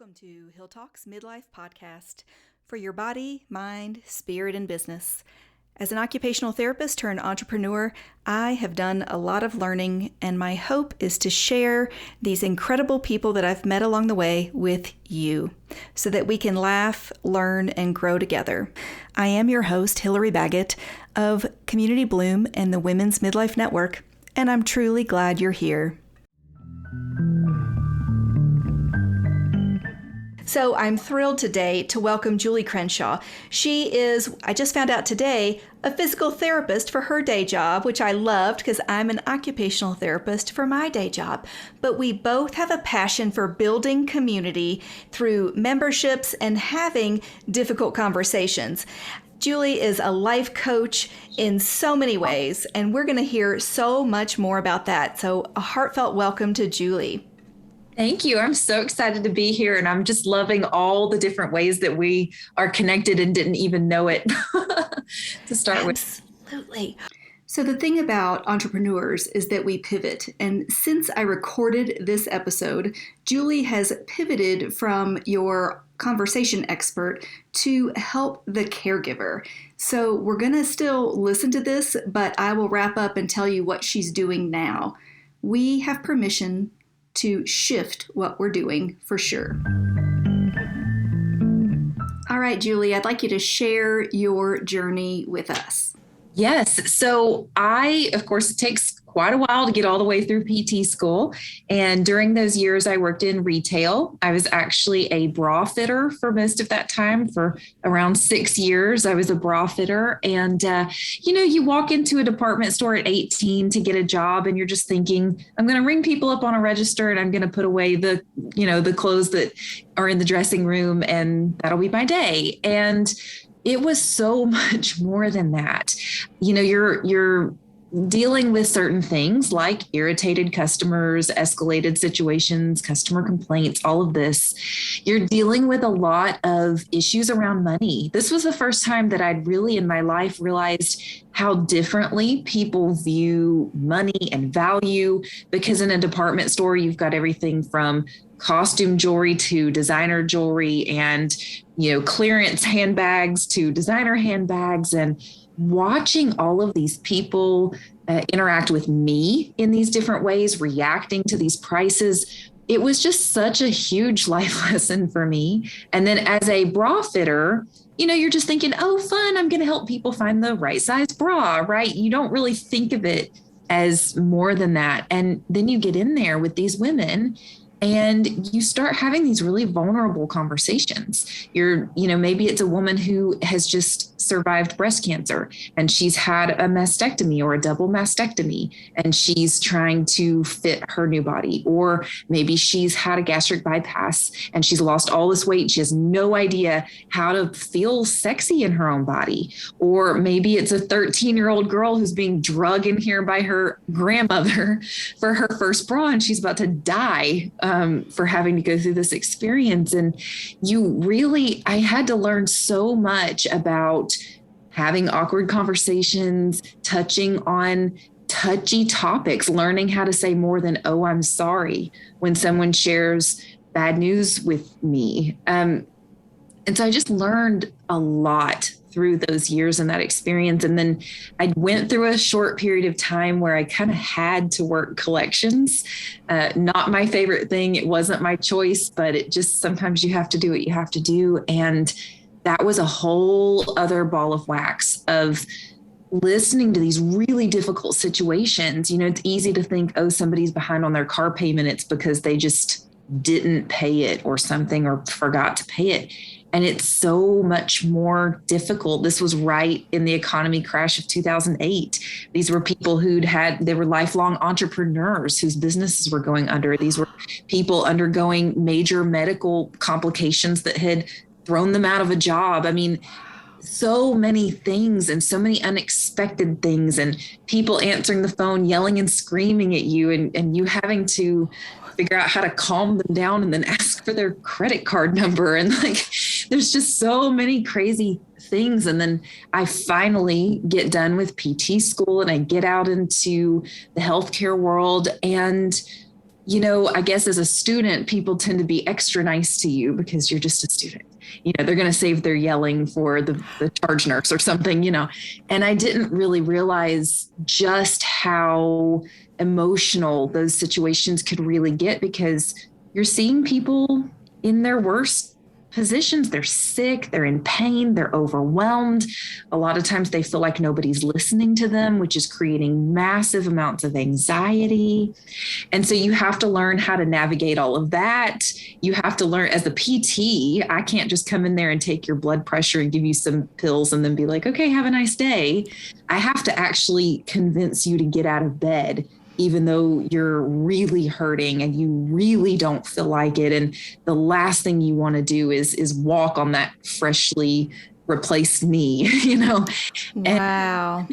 Welcome to Hill Talk's Midlife podcast for your body, mind, spirit, and business. As an occupational therapist turned entrepreneur, I have done a lot of learning, and my hope is to share these incredible people that I've met along the way with you so that we can laugh, learn, and grow together. I am your host, Hillary Baggett of Community Bloom and the Women's Midlife Network, and I'm truly glad you're here. So I'm thrilled today to welcome Julie Crenshaw. She is, I just found out today, a physical therapist for her day job, which I loved because I'm an occupational therapist for my day job. But we both have a passion for building community through memberships and having difficult conversations. Julie is a life coach in so many ways, and we're going to hear so much more about that. So a heartfelt welcome to Julie. Thank you. I'm so excited to be here, and I'm just loving all the different ways that we are connected and didn't even know it to start with. Absolutely. So the thing about entrepreneurs is that we pivot. And since I recorded this episode, Julie has pivoted from your conversation expert to help the caregiver. So we're going to still listen to this, but I will wrap up and tell you what she's doing now. We have permission to shift what we're doing for sure. All right, Julie, I'd like you to share your journey with us. Yes. So of course, it takes quite a while to get all the way through PT school. And during those years, I worked in retail. I was actually a bra fitter for most of that time. For around 6 years, I was a bra fitter. And, you walk into a department store at 18 to get a job, and you're just thinking, I'm going to ring people up on a register, and I'm going to put away the clothes that are in the dressing room, and that'll be my day. And it was so much more than that. You're dealing with certain things like irritated customers, escalated situations, customer complaints, all of this. You're dealing with a lot of issues around money. This was the first time that I'd really in my life realized how differently people view money and value, because in a department store, you've got everything from costume jewelry to designer jewelry and, clearance handbags to designer handbags. And watching all of these people interact with me in these different ways, reacting to these prices, it was just such a huge life lesson for me. And then as a bra fitter, you're just thinking, oh, fun, I'm going to help people find the right size bra, right? You don't really think of it as more than that. And then you get in there with these women and you start having these really vulnerable conversations. Maybe it's a woman who has just survived breast cancer and she's had a mastectomy or a double mastectomy, and she's trying to fit her new body. Or maybe she's had a gastric bypass and she's lost all this weight. She has no idea how to feel sexy in her own body. Or maybe it's a 13-year-old girl who's being drugged in here by her grandmother for her first bra, and she's about to die for having to go through this experience. And I had to learn so much about having awkward conversations, touching on touchy topics, learning how to say more than, oh, I'm sorry, when someone shares bad news with me. And so I just learned a lot through those years and that experience. And then I went through a short period of time where I kind of had to work collections. Not my favorite thing. It wasn't my choice, but it just, sometimes you have to do what you have to do. And that was a whole other ball of wax of listening to these really difficult situations. It's easy to think, oh, somebody's behind on their car payment. It's because they just didn't pay it or something, or forgot to pay it. And it's so much more difficult. This was right in the economy crash of 2008. These were people they were lifelong entrepreneurs whose businesses were going under. These were people undergoing major medical complications that had thrown them out of a job. I mean, so many things and so many unexpected things, and people answering the phone, yelling and screaming at you, and you having to figure out how to calm them down and then ask for their credit card number. And there's just so many crazy things. And then I finally get done with PT school and I get out into the healthcare world, and I guess as a student, people tend to be extra nice to you because you're just a student. They're going to save their yelling for the charge nurse or something, And I didn't really realize just how emotional those situations could really get, because you're seeing people in their worst positions. They're sick, they're in pain, they're overwhelmed. A lot of times they feel like nobody's listening to them, which is creating massive amounts of anxiety. And so you have to learn how to navigate all of that. You have to learn, as a PT, I can't just come in there and take your blood pressure and give you some pills and then be like, okay, have a nice day. I have to actually convince you to get out of bed, even though you're really hurting and you really don't feel like it. And the last thing you want to do is walk on that freshly replaced knee, Wow.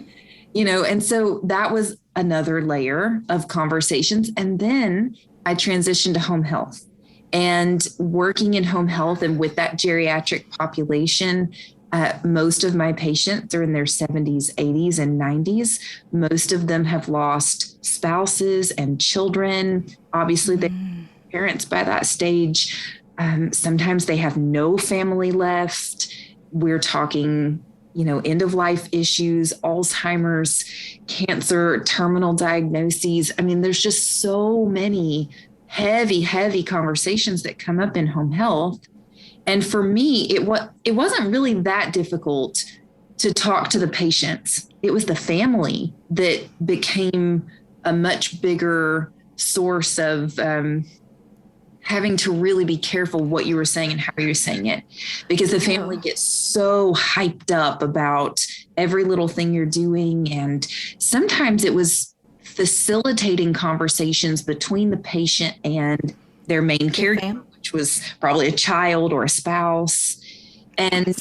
And so that was another layer of conversations. And then I transitioned to home health, and working in home health and with that geriatric population. Most of my patients are in their 70s, 80s, and 90s. Most of them have lost spouses and children. Obviously, they're parents by that stage. Sometimes they have no family left. We're talking, end of life issues, Alzheimer's, cancer, terminal diagnoses. I mean, there's just so many heavy, heavy conversations that come up in home health. And for me, it wasn't really that difficult to talk to the patients. It was the family that became a much bigger source of having to really be careful what you were saying and how you were saying it, because the family gets so hyped up about every little thing you're doing. And sometimes it was facilitating conversations between the patient and their main caregiver, which was probably a child or a spouse, and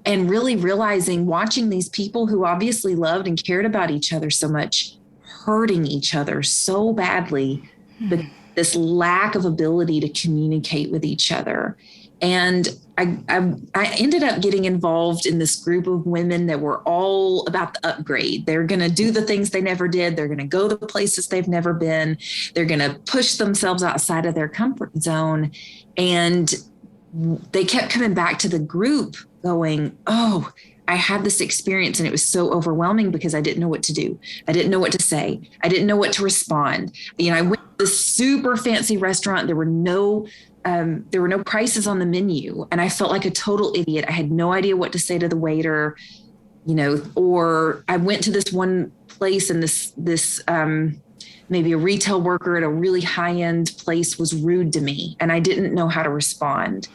really realizing, watching these people who obviously loved and cared about each other so much, hurting each other so badly, but this lack of ability to communicate with each other. And I ended up getting involved in this group of women that were all about the upgrade. They're going to do the things they never did. They're going to go the places they've never been. They're going to push themselves outside of their comfort zone. And they kept coming back to the group going, oh, I had this experience and it was so overwhelming because I didn't know what to do. I didn't know what to say. I didn't know what to respond. I went to this super fancy restaurant. There were no prices on the menu, and I felt like a total idiot. I had no idea what to say to the waiter, or I went to this one place and this maybe a retail worker at a really high-end place was rude to me, and I didn't know how to respond.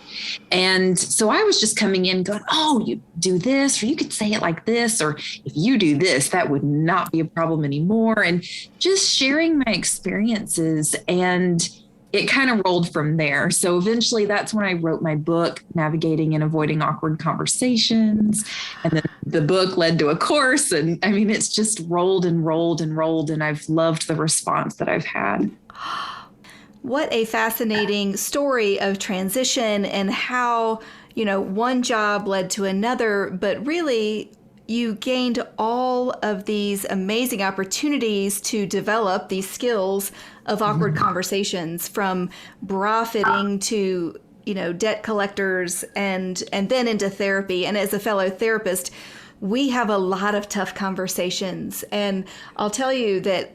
And so I was just coming in going, oh, you do this, or you could say it like this, or if you do this, that would not be a problem anymore. And just sharing my experiences, and it kind of rolled from there. So eventually that's when I wrote my book, Navigating and Avoiding Awkward Conversations. And then the book led to a course. And I mean, it's just rolled and rolled and rolled. And I've loved the response that I've had. What a fascinating story of transition, and how, one job led to another, but really you gained all of these amazing opportunities to develop these skills of awkward conversations, from bra fitting to, debt collectors, and then into therapy. And as a fellow therapist, we have a lot of tough conversations. And I'll tell you that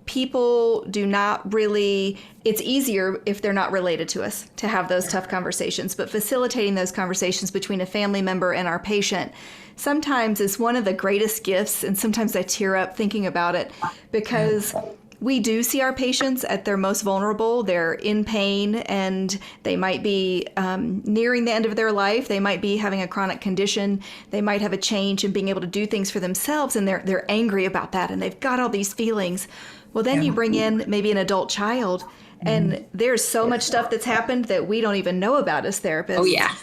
people do not really, it's easier if they're not related to us to have those tough conversations, but facilitating those conversations between a family member and our patient sometimes is one of the greatest gifts. And sometimes I tear up thinking about it, because we do see our patients at their most vulnerable. They're in pain, and they might be nearing the end of their life. They might be having a chronic condition. They might have a change in being able to do things for themselves, and they're angry about that, and they've got all these feelings. Well, then you bring in maybe an adult child, and there's so much stuff that's happened that we don't even know about as therapists. Oh, yeah.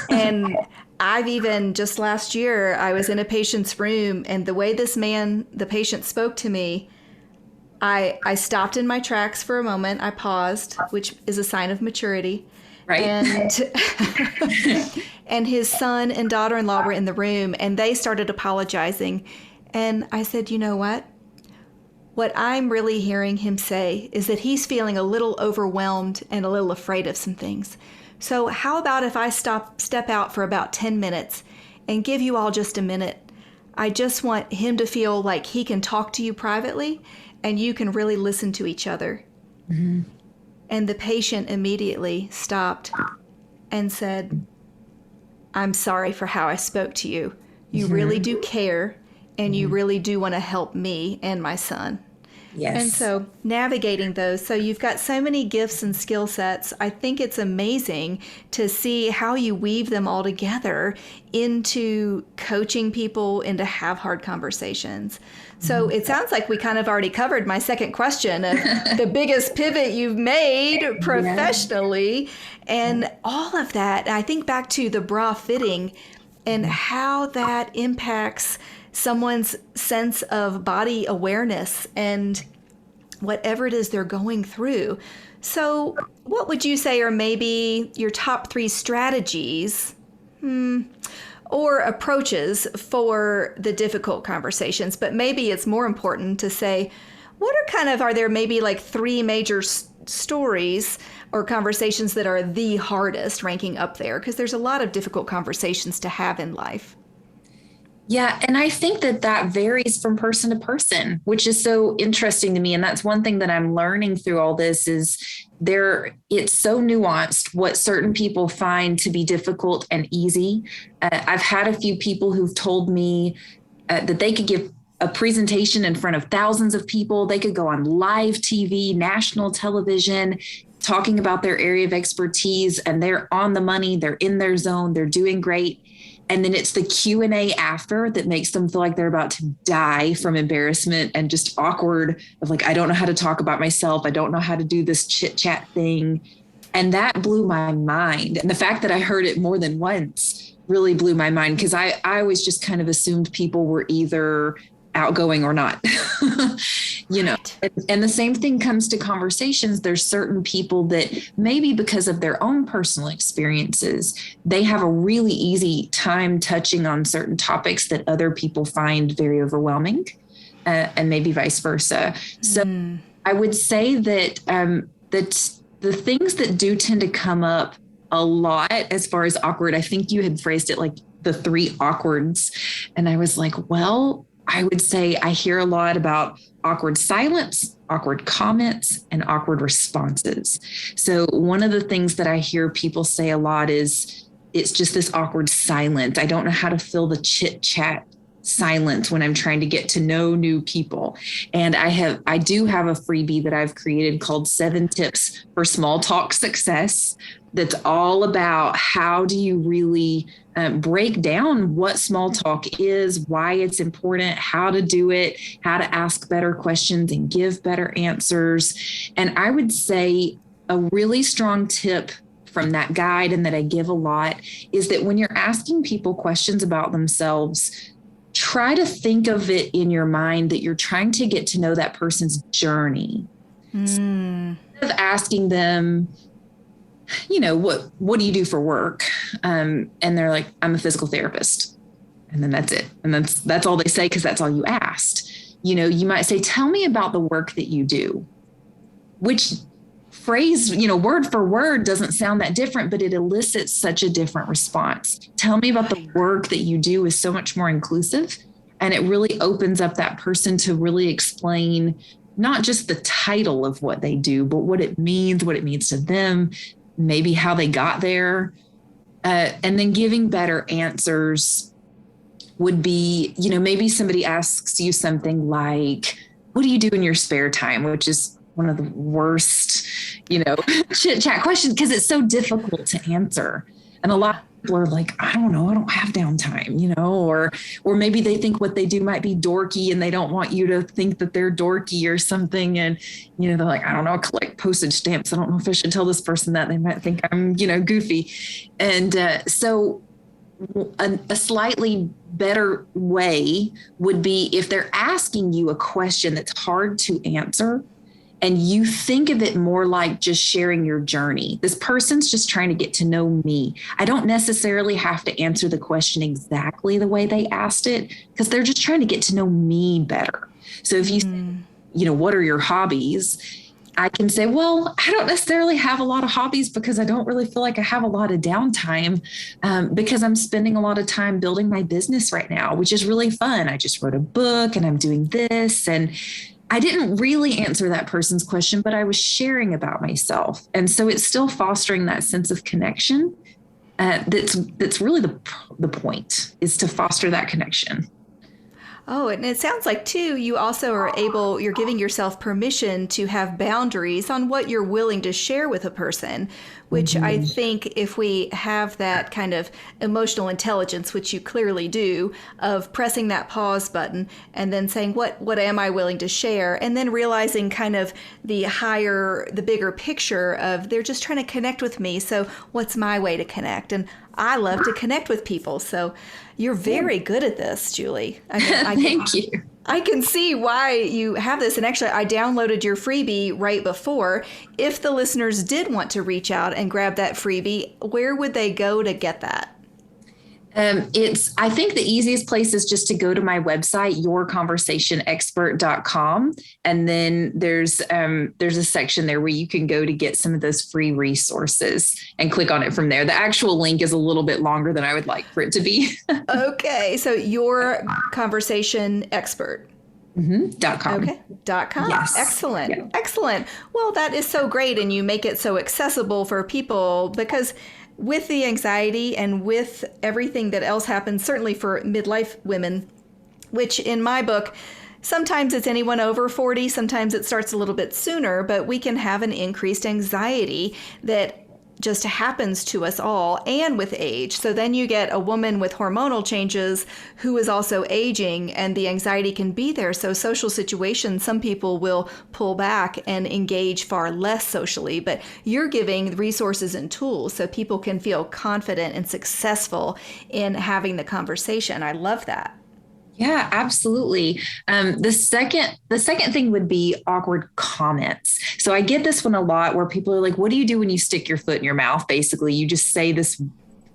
And I've even, just last year, I was in a patient's room, and the way the patient spoke to me, I stopped in my tracks for a moment. I paused, which is a sign of maturity. Right. And his son and daughter-in-law were in the room, and they started apologizing. And I said, you know what? What I'm really hearing him say is that he's feeling a little overwhelmed and a little afraid of some things. So how about if I step out for about 10 minutes and give you all just a minute? I just want him to feel like he can talk to you privately and you can really listen to each other. Mm-hmm. And the patient immediately stopped and said, I'm sorry for how I spoke to you. You really do care, and you really do want to help me and my son. Yes. And so navigating those, so you've got so many gifts and skill sets. I think it's amazing to see how you weave them all together into coaching people and to have hard conversations. So it sounds like we kind of already covered my second question of the biggest pivot you've made professionally and all of that. I think back to the bra fitting and how that impacts someone's sense of body awareness and whatever it is they're going through. So what would you say are maybe your top 3 strategies or approaches for the difficult conversations? But maybe it's more important to say, are there maybe like 3 major stories or conversations that are the hardest, ranking up there? Because there's a lot of difficult conversations to have in life. Yeah. And I think that varies from person to person, which is so interesting to me. And that's one thing that I'm learning through all this is it's so nuanced what certain people find to be difficult and easy. I've had a few people who've told me that they could give a presentation in front of thousands of people. They could go on live TV, national television, talking about their area of expertise, and they're on the money. They're in their zone. They're doing great. And then it's the Q&A after that makes them feel like they're about to die from embarrassment and just awkward of like, I don't know how to talk about myself. I don't know how to do this chit chat thing. And that blew my mind. And the fact that I heard it more than once really blew my mind because I always just kind of assumed people were either outgoing or not, and the same thing comes to conversations. There's certain people that maybe because of their own personal experiences, they have a really easy time touching on certain topics that other people find very overwhelming, and maybe vice versa. So I would say that the things that do tend to come up a lot as far as awkward, I think you had phrased it like the 3 awkwards. And I was like, well, I would say I hear a lot about awkward silence, awkward comments, and awkward responses. So one of the things that I hear people say a lot is it's just this awkward silence. I don't know how to fill the chit chat silence when I'm trying to get to know new people. And I do have a freebie that I've created called 7 Tips for Small Talk Success. That's all about how do you really break down what small talk is, why it's important, how to do it, how to ask better questions and give better answers. And I would say a really strong tip from that guide and that I give a lot is that when you're asking people questions about themselves, try to think of it in your mind that you're trying to get to know that person's journey. So instead of asking them, what do you do for work? And they're like, I'm a physical therapist. And then that's it. And that's all they say, because that's all you asked. You might say, tell me about the work that you do, which phrase, word for word doesn't sound that different, but it elicits such a different response. Tell me about the work that you do is so much more inclusive. And it really opens up that person to really explain not just the title of what they do, but what it means to them, maybe how they got there. And then giving better answers would be, maybe somebody asks you something like, what do you do in your spare time? Which is one of the worst, chit chat questions because it's so difficult to answer. And a lot of people are like, I don't know, I don't have downtime, or maybe they think what they do might be dorky and they don't want you to think that they're dorky or something. And, they're like, I don't know, I collect postage stamps. I don't know if I should tell this person that. They might think I'm, goofy. And so a slightly better way would be if they're asking you a question that's hard to answer, and you think of it more like just sharing your journey. This person's just trying to get to know me. I don't necessarily have to answer the question exactly the way they asked it because they're just trying to get to know me better. So if you say, what are your hobbies? I can say, well, I don't necessarily have a lot of hobbies because I don't really feel like I have a lot of downtime because I'm spending a lot of time building my business right now, which is really fun. I just wrote a book and I'm doing this. And I didn't really answer that person's question, but I was sharing about myself. And so it's still fostering that sense of connection. That's really the point, is to foster that connection. Oh, and it sounds like too, you also you're giving yourself permission to have boundaries on what you're willing to share with a person, which I think if we have that kind of emotional intelligence, which you clearly do, of pressing that pause button and then saying, what am I willing to share? And then realizing kind of the bigger picture of they're just trying to connect with me. So what's my way to connect? And I love to connect with people. So you're very good at this, Julie. I mean, Thank you. I can see why you have this. And actually, I downloaded your freebie right before. If the listeners did want to reach out and grab that freebie, where would they go to get that? I think the easiest place is just to go to my website, yourconversationexpert.com. And then there's a section there where you can go to get some of those free resources and click on it from there. The actual link is a little bit longer than I would like for it to be. Okay. So your conversation expert. .com. Okay. .com. Yes. Excellent. Yeah. Excellent. Well, that is so great. And you make it so accessible for people because with the anxiety and with everything that else happens, certainly for midlife women, which in my book, sometimes it's anyone over 40, sometimes it starts a little bit sooner, but we can have an increased anxiety that just happens to us all and with age. So then you get a woman with hormonal changes who is also aging and the anxiety can be there. So social situations, some people will pull back and engage far less socially, but you're giving resources and tools so people can feel confident and successful in having the conversation. I love that. Yeah, absolutely. The second thing would be awkward comments. So I get this one a lot where people are like, what do you do when you stick your foot in your mouth? Basically, you just say this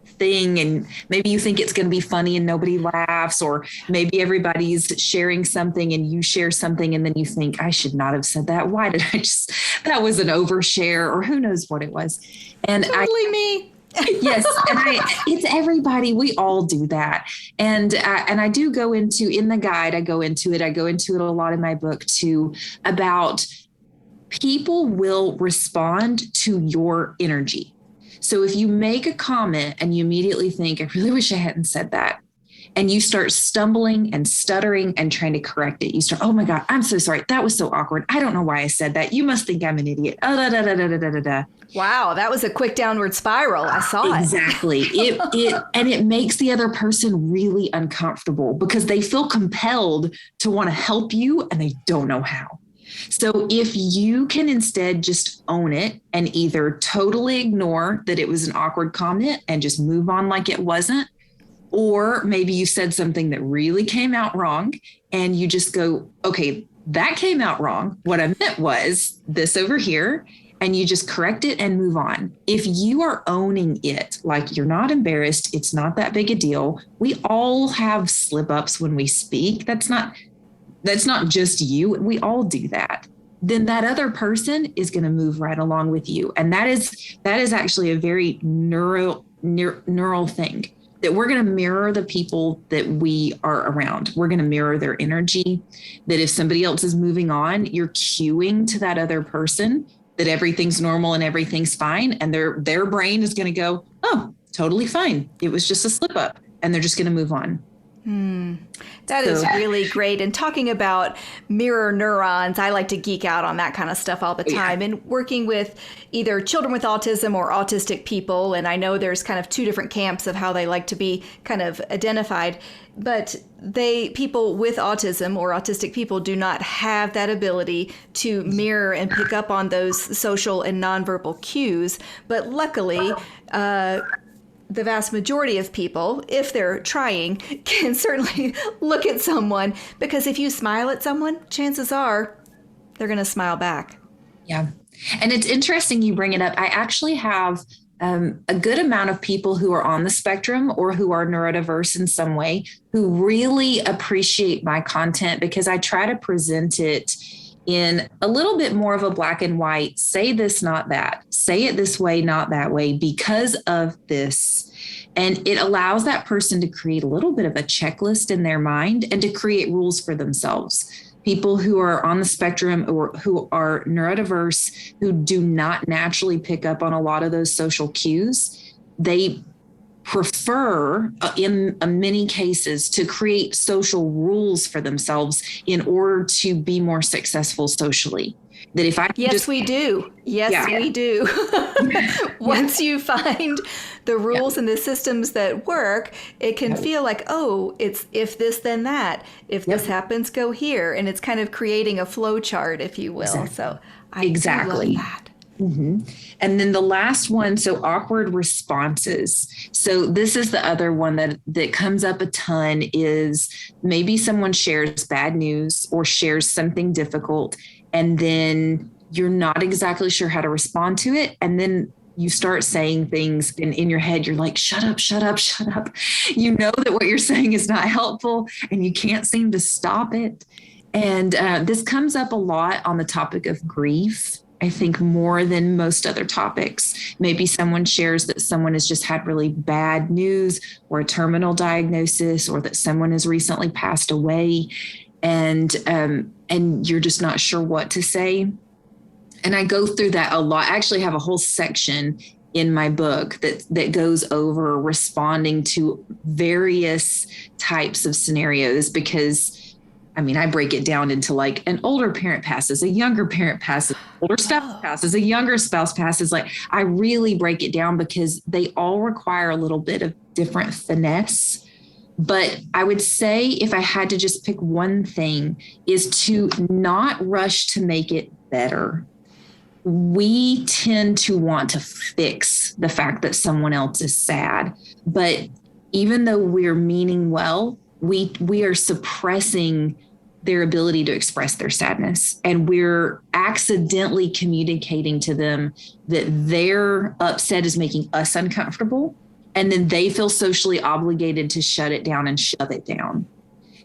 thing and maybe you think it's going to be funny and nobody laughs, or maybe everybody's sharing something and you share something and then you think, I should not have said that. Why did that was an overshare, or who knows what it was. And totally me. Yes. And it's everybody. We all do that. And I do go into, in the guide, I go into it a lot in my book too, about people will respond to your energy. So if you make a comment and you immediately think, I really wish I hadn't said that, and you start stumbling and stuttering and trying to correct it, you start, oh my God, I'm so sorry. That was so awkward. I don't know why I said that. You must think I'm an idiot. Oh, da, da, da, da, da, da, da. Wow, that was a quick downward spiral. I saw it. Exactly. It makes the other person really uncomfortable because they feel compelled to want to help you and they don't know how. So if you can instead just own it and either totally ignore that it was an awkward comment and just move on like it wasn't, or maybe you said something that really came out wrong and you just go, okay, that came out wrong. What I meant was this over here. And you just correct it and move on. If you are owning it, like you're not embarrassed, it's not that big a deal. We all have slip ups when we speak. That's not just you. We all do that. Then that other person is going to move right along with you. And that is actually a very neural thing, that we're going to mirror the people that we are around. We're going to mirror their energy, that if somebody else is moving on, you're cueing to that other person that everything's normal and everything's fine. And their brain is going to go, oh, totally fine. It was just a slip up. And they're just going to move on. That is really great. And talking about mirror neurons, I like to geek out on that kind of stuff all the time. And working with either children with autism or autistic people, and I know there's kind of two different camps of how they like to be kind of identified, but people with autism or autistic people do not have that ability to mirror and pick up on those social and nonverbal cues. But luckily, the vast majority of people, if they're trying, can certainly look at someone, because if you smile at someone, chances are they're going to smile back. Yeah. And it's interesting you bring it up. I actually have a good amount of people who are on the spectrum or who are neurodiverse in some way who really appreciate my content because I try to present it in a little bit more of a black and white, say this, not that, say it this way, not that way, because of this. And it allows that person to create a little bit of a checklist in their mind and to create rules for themselves. People who are on the spectrum or who are neurodiverse, who do not naturally pick up on a lot of those social cues, they prefer in many cases to create social rules for themselves in order to be more successful socially. That if I Yes, we do. Yes, we do. Once you find the rules and the systems that work, it can feel like, oh, it's if this, then that. If this happens, go here. And it's kind of creating a flow chart, if you will. Exactly. So I do love that. Mm-hmm. And then the last one, so awkward responses. So this is the other one that comes up a ton, is maybe someone shares bad news or shares something difficult, and then you're not exactly sure how to respond to it. And then you start saying things, and in your head, you're like, shut up, shut up, shut up. You know that what you're saying is not helpful and you can't seem to stop it. And this comes up a lot on the topic of grief. I think more than most other topics. Maybe someone shares that someone has just had really bad news or a terminal diagnosis, or that someone has recently passed away, and you're just not sure what to say. And I go through that a lot. I actually have a whole section in my book that goes over responding to various types of scenarios, because I break it down into like an older parent passes, a younger parent passes, older spouse passes, a younger spouse passes. Like I really break it down because they all require a little bit of different finesse. But I would say if I had to just pick one thing, is to not rush to make it better. We tend to want to fix the fact that someone else is sad. But even though we're meaning well, we are suppressing their ability to express their sadness. And we're accidentally communicating to them that their upset is making us uncomfortable. And then they feel socially obligated to shut it down and shove it down.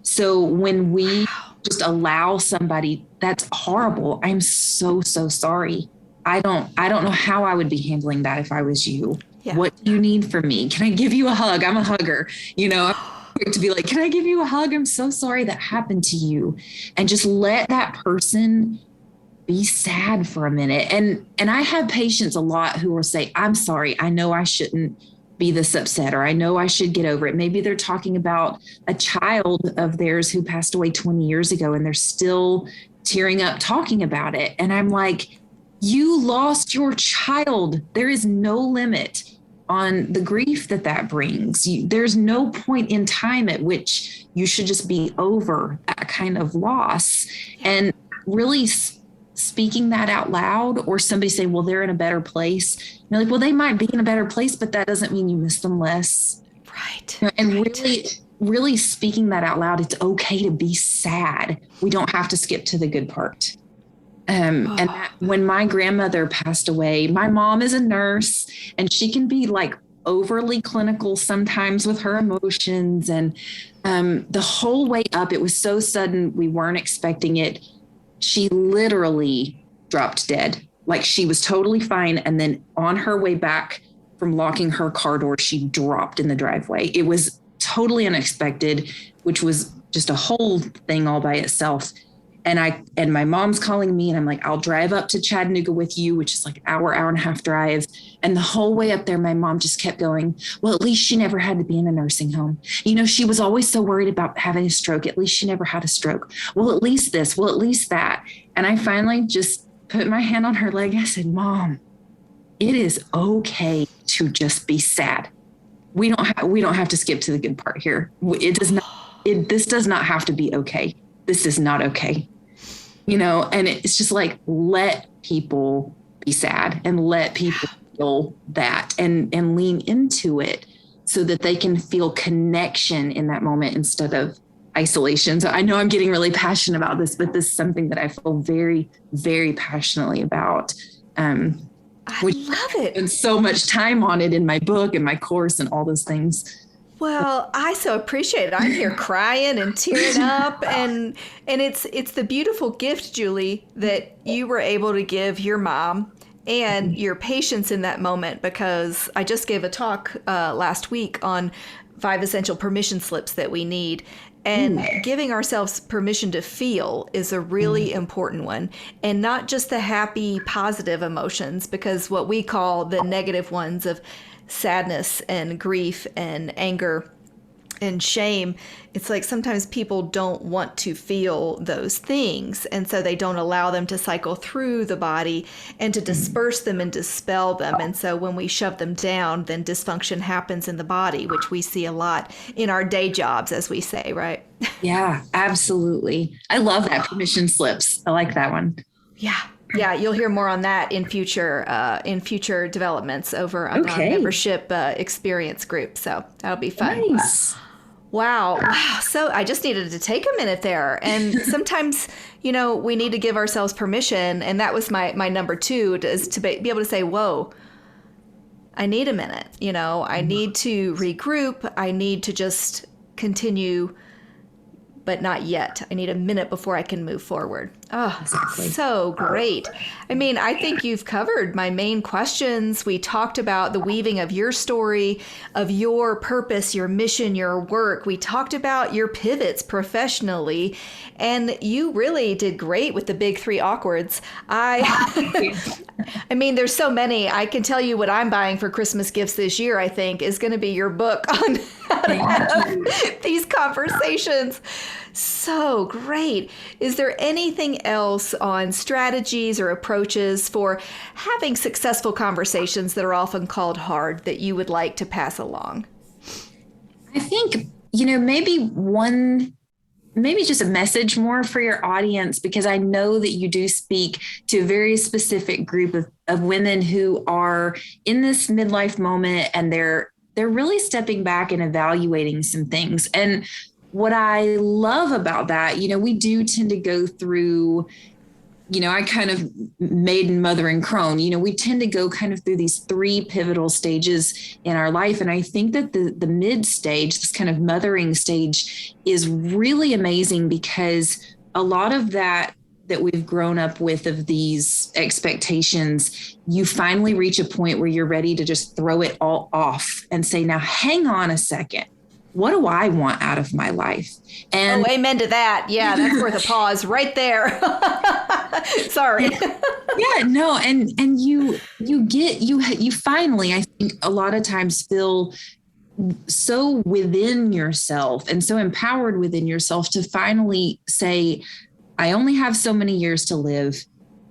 So when we just allow somebody, that's horrible. I'm so sorry. I don't know how I would be handling that if I was you. Yeah. What do you need from me? Can I give you a hug? I'm a hugger, I'm quick to be like, can I give you a hug? I'm so sorry that happened to you. And just let that person be sad for a minute. And I have patients a lot who will say, I'm sorry. I know I shouldn't be this upset, or I know I should get over it. Maybe they're talking about a child of theirs who passed away 20 years ago and they're still tearing up talking about it. And I'm like, you lost your child. There is no limit on the grief that brings. There's no point in time at which you should just be over that kind of loss. And really speaking that out loud, or somebody saying, well, they're in a better place. You're like, well, they might be in a better place, but that doesn't mean you miss them less. Right. And really speaking that out loud. It's okay to be sad. We don't have to skip to the good part. And when my grandmother passed away, my mom is a nurse, and she can be like overly clinical sometimes with her emotions. And the whole way up, it was so sudden. We weren't expecting it. She literally dropped dead. Like she was totally fine. And then on her way back from locking her car door, she dropped in the driveway. It was totally unexpected, which was just a whole thing all by itself. And my mom's calling me, and I'm like, I'll drive up to Chattanooga with you, which is like an hour and a half drive. And the whole way up there, my mom just kept going, well, at least she never had to be in a nursing home. She was always so worried about having a stroke. At least she never had a stroke. Well, at least this, well, at least that. And I finally just put my hand on her leg. I said, Mom, it is okay to just be sad. We don't have to skip to the good part here. This does not have to be okay. This is not okay. And it's just like, let people be sad and let people feel that and lean into it so that they can feel connection in that moment instead of isolation. So I know I'm getting really passionate about this, but this is something that I feel very, very passionately about. I love it. And so much time on it in my book and my course and all those things. Well, I so appreciate it. I'm here crying and tearing up, and it's the beautiful gift, Julie, that you were able to give your mom and your patience in that moment, because I just gave a talk last week on 5 essential permission slips that we need. And giving ourselves permission to feel is a really important one. And not just the happy, positive emotions, because what we call the negative ones of sadness and grief and anger and shame, it's like sometimes people don't want to feel those things. And so they don't allow them to cycle through the body and to disperse them and dispel them. And so when we shove them down, then dysfunction happens in the body, which we see a lot in our day jobs, as we say, right? Yeah, absolutely. I love that permission slips. I like that one. Yeah. Yeah, you'll hear more on that in future developments over on our membership experience group. So that'll be fun. Nice. Wow. So I just needed to take a minute there. And sometimes, we need to give ourselves permission. And that was my number 2, is to be able to say, whoa, I need a minute. I need to regroup. I need to just continue, but not yet. I need a minute before I can move forward. Oh, exactly. So great. I mean, I think you've covered my main questions. We talked about the weaving of your story, of your purpose, your mission, your work. We talked about your pivots professionally, and you really did great with the big 3 awkwards. I mean, there's so many. I can tell you what I'm buying for Christmas gifts this year, I think, is going to be your book on how to have these conversations. So great. Is there anything else on strategies or approaches for having successful conversations that are often called hard that you would like to pass along? I think, maybe just a message more for your audience, because I know that you do speak to a very specific group of women who are in this midlife moment, and they're really stepping back and evaluating some things. And what I love about that, we do tend to go through, I kind of maiden, mother, and crone, we tend to go kind of through these 3 pivotal stages in our life. And I think that the mid stage, this kind of mothering stage, is really amazing, because a lot of that we've grown up with, of these expectations, you finally reach a point where you're ready to just throw it all off and say, now, hang on a second. What do I want out of my life? And amen to that. Yeah, that's worth a pause right there. Sorry. Yeah, no. And you finally, I think a lot of times feel so within yourself and so empowered within yourself to finally say, I only have so many years to live.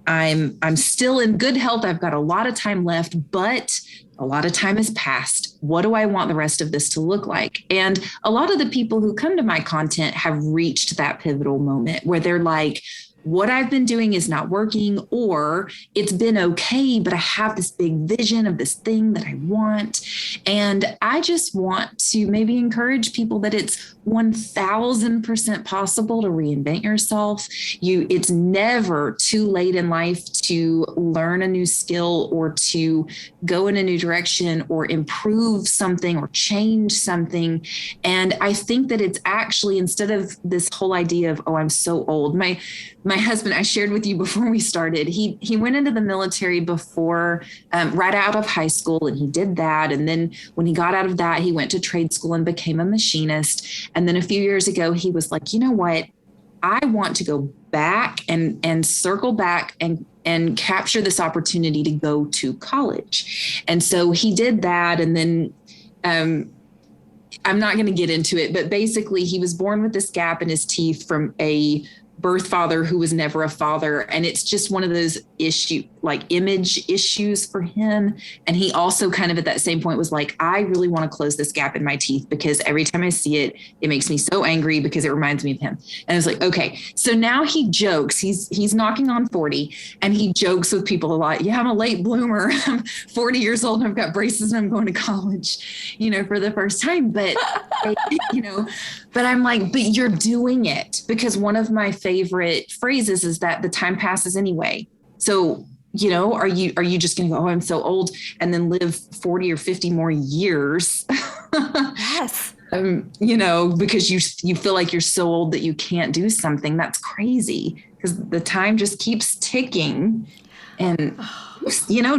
I'm still in good health. I've got a lot of time left, but a lot of time has passed. What do I want the rest of this to look like? And a lot of the people who come to my content have reached that pivotal moment where they're like, what I've been doing is not working, or it's been okay, but I have this big vision of this thing that I want. And I just want to maybe encourage people that it's 1000% possible to reinvent yourself. It's never too late in life to learn a new skill or to go in a new direction or improve something or change something. And I think that it's actually, instead of this whole idea of, oh, I'm so old, my husband, I shared with you before we started, he went into the military before, right out of high school, and he did that. And then when he got out of that, he went to trade school and became a machinist. And then a few years ago, he was like, you know what? I want to go back and circle back and capture this opportunity to go to college. And so he did that. And then, I'm not going to get into it, but basically he was born with this gap in his teeth from a birth father who was never a father. And it's just one of those image issues for him. And he also kind of at that same point was like, I really want to close this gap in my teeth, because every time I see it, it makes me so angry because it reminds me of him. And it's like, okay, so now he jokes, he's knocking on 40, and he jokes with people a lot. Yeah, I'm a late bloomer. I'm 40 years old and I've got braces and I'm going to college, for the first time. But, but I'm like, but you're doing it, because one of my favorite phrases is that the time passes anyway. So, are you just going to go, oh, I'm so old, and then live 40 or 50 more years? Yes. because you feel like you're so old that you can't do something. That's crazy because the time just keeps ticking and,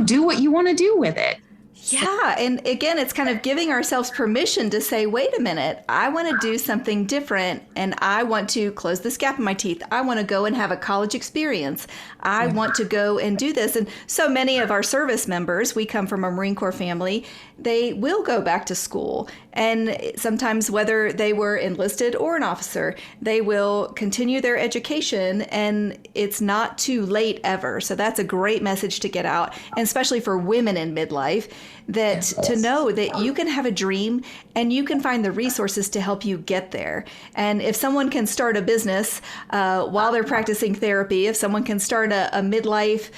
do what you want to do with it. Yeah. And again, it's kind of giving ourselves permission to say, wait a minute, I want to do something different and I want to close this gap in my teeth. I want to go and have a college experience. I want to go and do this. And so many of our service members, we come from a Marine Corps family, they will go back to school. And sometimes whether they were enlisted or an officer, they will continue their education and it's not too late ever. So that's a great message to get out, and especially for women in midlife, that to know that you can have a dream and you can find the resources to help you get there. And if someone can start a business while they're practicing therapy, if someone can start a midlife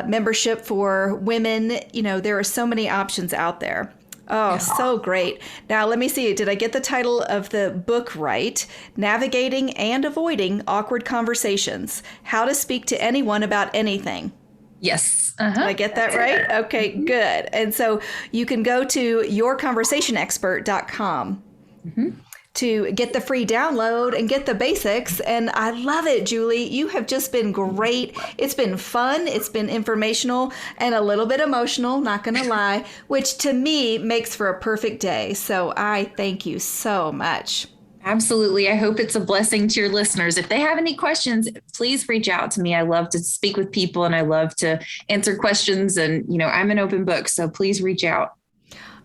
membership for women, there are so many options out there. Oh, so great. Now, let me see. Did I get the title of the book right? Navigating and Avoiding Awkward Conversations. How to Speak to Anyone About Anything. Yes. Did I get that right? Okay, good. And so you can go to yourconversationexpert.com to get the free download and get the basics. And I love it, Julie. You have just been great. It's been fun. It's been informational and a little bit emotional, not going to lie, which to me makes for a perfect day. So I thank you so much. Absolutely. I hope it's a blessing to your listeners. If they have any questions, please reach out to me. I love to speak with people and I love to answer questions. And, I'm an open book, so please reach out.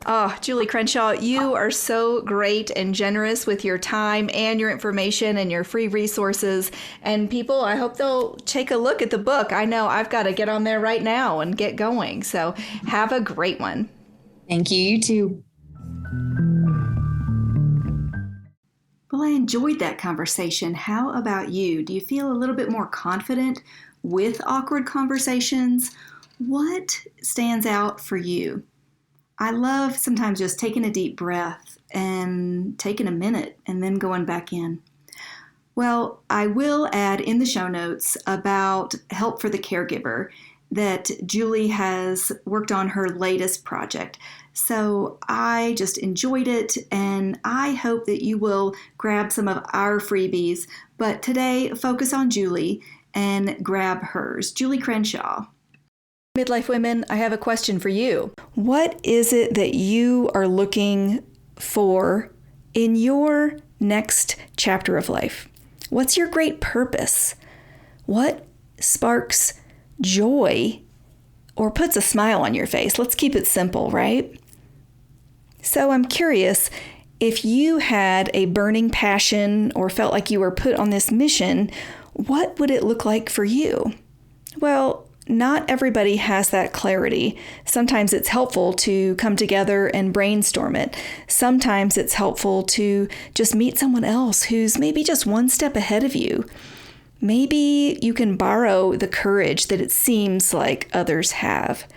Oh, Julie Crenshaw, you are so great and generous with your time and your information and your free resources. And people, I hope they'll take a look at the book. I know I've got to get on there right now and get going. So have a great one. Thank you. You too. Well, I enjoyed that conversation. How about you? Do you feel a little bit more confident with awkward conversations? What stands out for you? I love sometimes just taking a deep breath and taking a minute and then going back in. Well, I will add in the show notes about help for the caregiver that Julie has worked on her latest project. So I just enjoyed it, and I hope that you will grab some of our freebies. But today, focus on Julie and grab hers. Julie Crenshaw. Midlife women, I have a question for you. What is it that you are looking for in your next chapter of life? What's your great purpose? What sparks joy or puts a smile on your face? Let's keep it simple, right? So I'm curious, if you had a burning passion or felt like you were put on this mission, what would it look like for you? Well, not everybody has that clarity. Sometimes it's helpful to come together and brainstorm it. Sometimes it's helpful to just meet someone else who's maybe just one step ahead of you. Maybe you can borrow the courage that it seems like others have.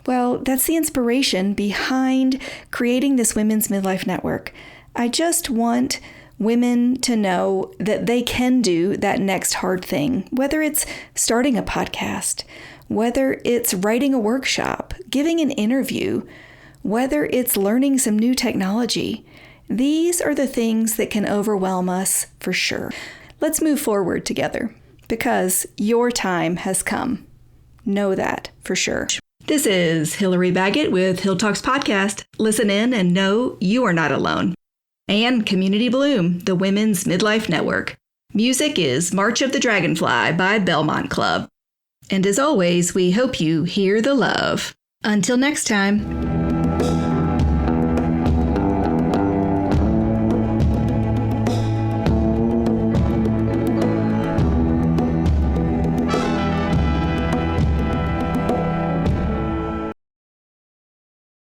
Well, that's the inspiration behind creating this Women's Midlife Network. I just want women to know that they can do that next hard thing, whether it's starting a podcast, whether it's writing a workshop, giving an interview, whether it's learning some new technology. These are the things that can overwhelm us for sure. Let's move forward together because your time has come. Know that for sure. This is Hillary Baggett with Hill Talks Podcast. Listen in and know you are not alone. And Community Bloom, the Women's Midlife Network. Music is March of the Dragonfly by Belmont Club. And as always, we hope you hear the love. Until next time.